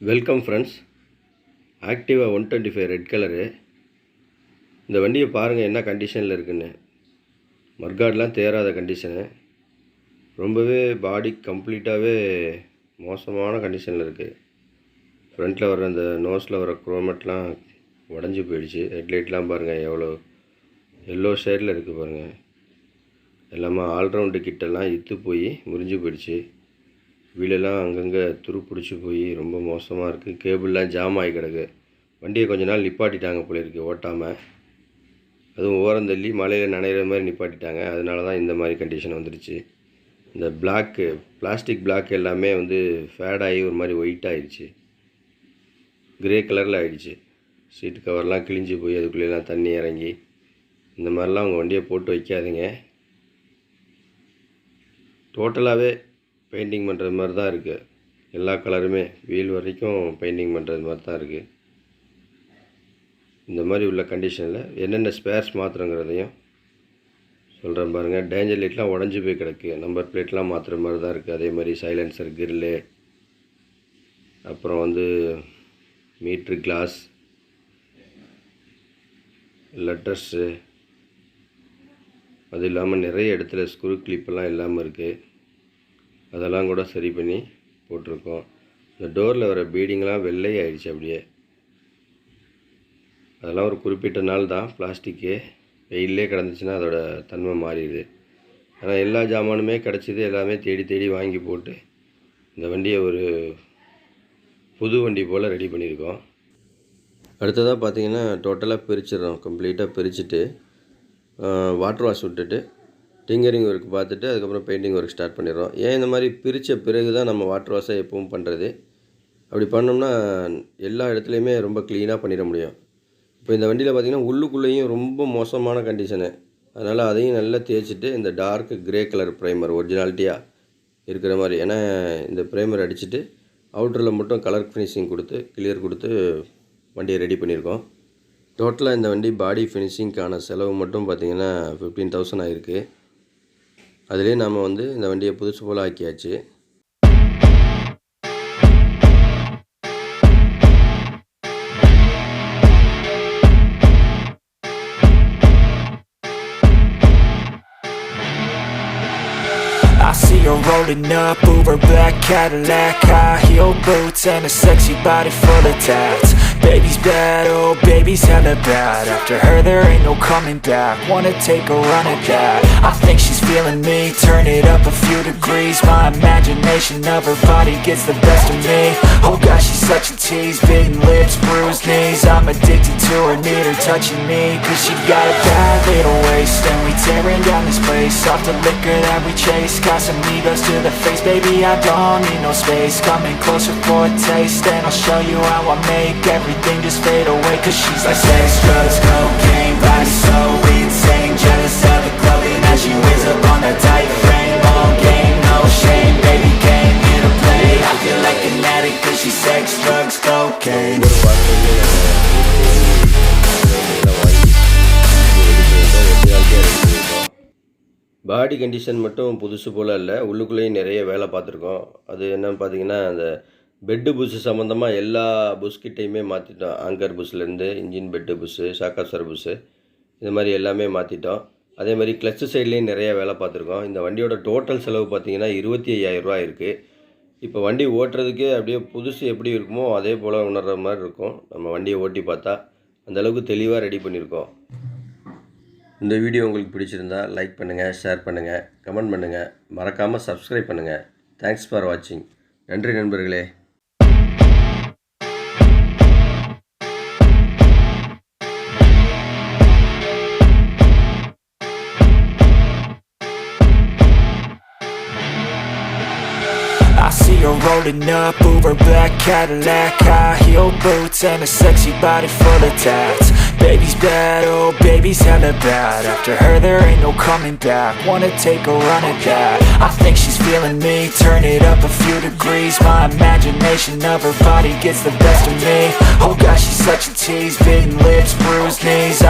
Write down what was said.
Welcome friends. Activa 125 red colour. இந்த வண்டியை பாருங்கள் என்ன கண்டிஷனில் இருக்குன்னு. மர்காட்லாம் தேராத கண்டிஷனு. ரொம்பவே பாடி கம்ப்ளீட்டாகவே மோசமான கண்டிஷனில் இருக்குது. ஃப்ரண்ட்டில் வர அந்த நோஸில் வர குரோமெட்லாம் உடஞ்சி போயிடுச்சு. ஹெட்லைட்லாம் பாருங்கள் எவ்வளோ எல்லோ ஷேடில் இருக்குது பாருங்கள். எல்லாமே ஆல்ரவுண்டு கிட்டெல்லாம் இத்து போய் முறிஞ்சு போயிடுச்சு. வீலெல்லாம் அங்கங்கே துரு பிடிச்சி போய் ரொம்ப மோசமாக இருக்குது. கேபிள்லாம் ஜாம் ஆகி கிடக்கு. வண்டியை கொஞ்ச நாள் நிப்பாட்டிட்டாங்க போல இருக்குது ஓட்டாமல். அதுவும் ஓரந்தள்ளி மழையில் நனைகிற மாதிரி நிப்பாட்டிட்டாங்க. அதனால தான் இந்த மாதிரி கண்டிஷன் வந்துடுச்சு. இந்த பிளாஸ்டிக் பிளாக் எல்லாமே ஃபேடாகி ஒரு மாதிரி ஒயிட் ஆகிடுச்சு. கிரே கலரில் ஆகிடுச்சு. சீட்டு கவர்லாம் கிழிஞ்சு போய் அதுக்குள்ளேலாம் தண்ணி இறங்கி இந்த மாதிரிலாம் உங்கள் வண்டியை போட்டு வைக்காதீங்க. டோட்டலாகவே பெயிண்டிங் பண்ணுறது மாதிரி தான் இருக்குது. எல்லா கலருமே வீல் வரைக்கும் பெயிண்டிங் பண்ணுறது மாதிரி தான் இருக்குது. இந்த மாதிரி உள்ள கண்டிஷனில் என்னென்ன ஸ்பேர்ஸ் மாற்றுறங்கிறதையும் சொல்கிறேன் பாருங்கள். டேஞ்சர் லைட்லாம் உடஞ்சி போய் கிடக்கு. நம்பர் பிளேட்லாம் மாற்றுற மாதிரி தான் இருக்குது. அதே மாதிரி சைலன்சர் கிரில்லு, அப்புறம் மீட்ரு கிளாஸ், லெட்டர்ஸு, அது இல்லாமல் நிறைய இடத்துல ஸ்க்ரூ கிளிப்பெல்லாம் இல்லாமல் இருக்குது. அதெல்லாம் கூட சரி பண்ணி போட்டிருக்கோம். இந்த டோரில் வர பீடிங்லாம் வெள்ளை ஆகிடுச்சு அப்படியே. அதெல்லாம் ஒரு குறிப்பிட்ட நாள் தான். பிளாஸ்டிக்கு வெயிலே கிடந்துச்சுன்னா அதோட தன்மை மாறிடுது. ஆனால் எல்லா ஜாமானுமே கிடச்சிது. எல்லாமே தேடி தேடி வாங்கி போட்டு இந்த வண்டியை ஒரு புது வண்டி போல் ரெடி பண்ணியிருக்கோம். அடுத்ததாக பார்த்திங்கன்னா டோட்டலாக பிரிச்சிடறோம். கம்ப்ளீட்டாக பிரிச்சுட்டு வாட்டர் வாஷ் விட்டுட்டு டிங்கரிங் ஒர்க் பார்த்துட்டு அதுக்கப்புறம் பெயிண்டிங் ஒர்க் ஸ்டார்ட் பண்ணிடுறோம். ஏன் இந்த மாதிரி பிரித்த பிறகு தான் நம்ம வாட்டர் வாஷை எப்பவும் பண்ணுறது. அப்படி பண்ணோம்னா எல்லா இடத்துலையுமே ரொம்ப க்ளீனாக பண்ணிட முடியும். இப்போ இந்த வண்டியில் பார்த்திங்கன்னா உள்ளுக்குள்ளேயும் ரொம்ப மோசமான கண்டிஷனு. அதனால் அதையும் நல்லா தேய்ச்சிட்டு இந்த டார்க் கிரே கலர் ப்ரைமர் ஒரிஜினாலிட்டியாக இருக்கிற மாதிரி, ஏன்னா இந்த ப்ரைமர் அடிச்சுட்டு அவுட்டரில் மட்டும் கலர் ஃபினிஷிங் கொடுத்து கிளியர் கொடுத்து வண்டியை ரெடி பண்ணியிருக்கோம். டோட்டலாக இந்த வண்டி பாடி ஃபினிஷிங்க்கான செலவு மட்டும் பார்த்திங்கன்னா 15,000 ஆகிருக்கு. அதிலே நாம் இந்த வண்டியை புதுசு போல் ஆக்கியாச்சு. I see her rolling up, Uber black Cadillac, high heel boots and a sexy body full of tats. Baby's bad, oh baby's hella bad. After her there ain't no coming back. Wanna take a run at that. I think she's feeling me, turn it up a few degrees. My imagination of her body gets the best of me. Oh gosh, she's such a tease, bitten lips, bruised knees. I'm addicted to her, need her touching me. Cause she got a bad little waist, and we tearing down this place. Off the liquor that we chase, got some egos to the face. Baby, I don't need no space. Coming closer for a taste, and I'll show you how I make everything just fade away. Cause she's like sex, drugs, cocaine, body so insane. Jealous of the clothing that she wears up on that tight frame. All game, no shame, baby came here to play. I feel like an addict cause she's sex, drugs, cocaine. Body condition மட்டும் புதுசு போல் இல்லை, உள்ளுக்குள்ளேயும் நிறைய வேலை பார்த்துருக்கோம். அது என்னன்னு பார்த்தீங்கன்னா, அந்த பெட்டு புஷ்ஷு சம்மந்தமாக எல்லா புஷ்கிட்டையுமே மாற்றிட்டோம். ஆங்கர் புஷ்லேருந்து engine bed bush, shock absorber bush, இது மாதிரி எல்லாமே மாற்றிட்டோம். அதே மாதிரி கிளச்சு சைட்லேயும் நிறைய வேலை பார்த்துருக்கோம். இந்த வண்டியோட டோட்டல் செலவு பார்த்திங்கன்னா 25,000 ரூபா இருக்குது. இப்போ வண்டி ஓட்டுறதுக்கே அப்படியே புதுசு எப்படி இருக்குமோ அதே போல் உணர்கிற மாதிரி இருக்கும். நம்ம வண்டியை ஓட்டி பார்த்தா அந்தளவுக்கு தெளிவாக ரெடி பண்ணியிருக்கோம். இந்த வீடியோ உங்களுக்கு பிடிச்சிருந்தா லைக் பண்ணுங்கள், ஷேர் பண்ணுங்கள், கமெண்ட் பண்ணுங்கள், மறக்காமல் சப்ஸ்கிரைப் பண்ணுங்கள். தேங்க்ஸ் ஃபார் வாட்சிங். நன்றி நண்பர்களே. I see her rolling up, Uber black Cadillac, high heel boots and a sexy body full of tats. Baby's bad, oh baby's hella bad. After her there ain't no coming back. Wanna take a run at that. I think she's feeling me, turn it up a few degrees. My imagination of her body gets the best of me. Oh gosh, she's such a tease, bitten lips, bruised knees.